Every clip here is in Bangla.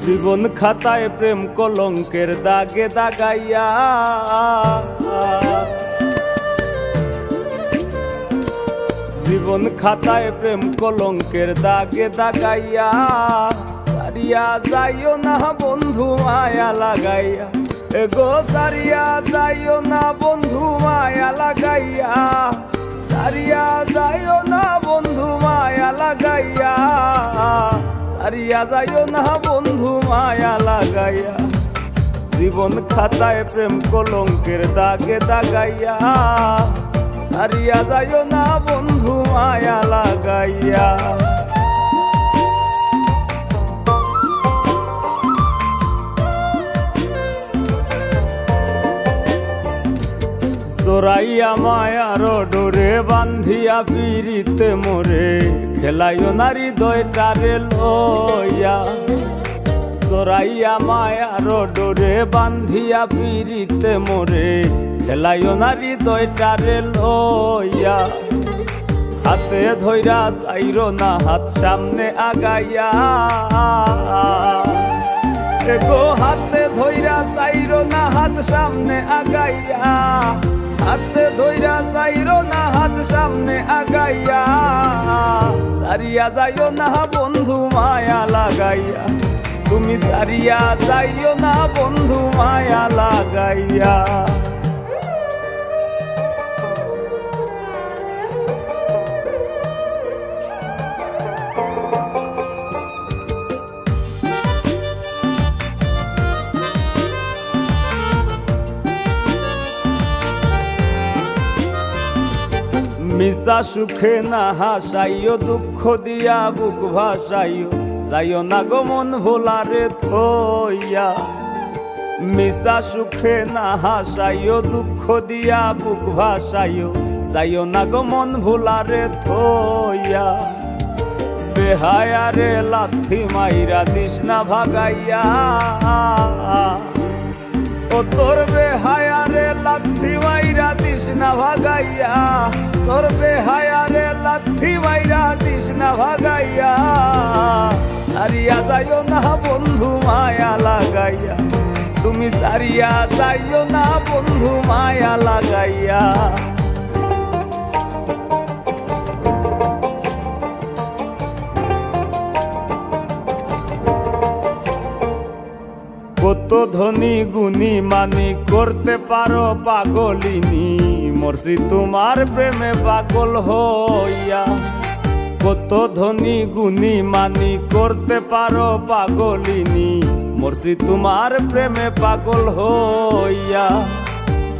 জীবন খাতায় প্রেম কলঙ্কের দাগে দাগাইয়া, জীবন খাতায় প্রেম কলঙ্কের দাগে দাগাইয়া, সারিয়া যাইও না বন্ধু মায়া লাগাইয়া, এগো সারিয়া যাইও না বন্ধু মায়া লাগাইয়া, সারিয়া যাইও না বন্ধু মায়া লাগাইয়া, সারিয়া যাইও না বন্ধু মায়া লাগাইয়া। জীবন খাতায় প্রেম কলঙ্কের দাগে দাগাইয়া, সারিয়া যাইও না বন্ধু মায়া লাগাইয়া। জোরাইয়া মায়ার ডোরে বান্ধিয়া পিরিতে মোরে, খেলাইও না হৃদয়টারে লইয়া। জোরাইয়া মায়ার ডোরে বান্ধিয়া পিরিতে মোরে, খেলাইও না হৃদয়টারে লইয়া। হাতে ধইরা চাইরো না হাত সামনে আগাইয়া, এগো হাতে ধইরা চাইরো না হাত সামনে আগাইয়া, হাতে ধইরা চাইরো না হাত সামনে আগাইয়া, সারিয়া যাইও না বন্ধু মায়া লাগাইয়া, তুমি সারিয়া যাইও না বন্ধু মায়া লাগাইয়া। মিশা সুখে না হাসাইও, দুঃখ দিয়া বুক ভাসাইও, যাইও না গো মন ভোলারে থইয়া। মিশা সুখে না হাসাইও, দুঃখ দিয়া বুক ভাসাইও, যাইও না গো মন ভোলারে থইয়া। বেহায়ারে লাথি মাইরা দিস না ভাগাইয়া, ও তোর বেহায়ারে লাথি মাইরা দিস না ভাগাইয়া, তোর বেহায়ারে লাথি মাইরা দিস না ভাগাইয়া, সারিয়া যাইও না বন্ধু মায়া লাগাইয়া, তুমি সারিয়া যাইও না বন্ধু মায়া লাগাইয়া। কত ধনী গুণী মানি করতে পারো পাগলিনী, মরছি তোমার প্রেমে পাগল হইয়া। কত ধনী গুণী মানি করতে পারো পাগলিনী, মরছি তোমার প্রেমে পাগল হইয়া।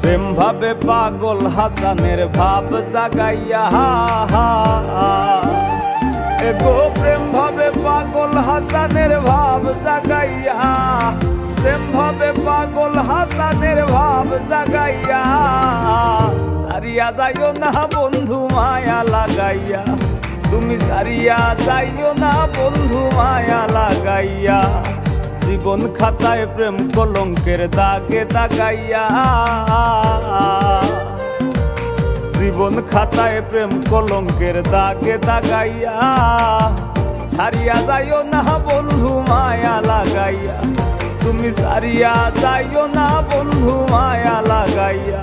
প্রেম ভাবে পাগল হাসানের ভাব জাগাইয়া, এগো প্রেম ভাবে পাগল হাসানের ভাব জাগাইয়া, প্রেম ভাবে পাগল হাসানের ভাব জাগাইয়া, সারিয়া যাইও না বন্ধু মায়া লাগাইয়া, তুমি সারিয়া যাইও না বন্ধু মায়া লাগাইয়া। জীবন খাতায় প্রেম কলঙ্কের দাগে দাগাইয়া, জীবন খাতায় প্রেম কলঙ্কের দাগে দাগাইয়া, সারিয়া যাইও না বন্ধু মায়া লাগাইয়া, তুমি সারিয়া যাইও না বন্ধু মায়া লাগাইয়া,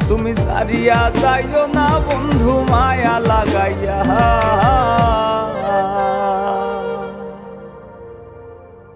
তুমি সারিয়া যাইও না বন্ধু মায়া লাগাইয়া।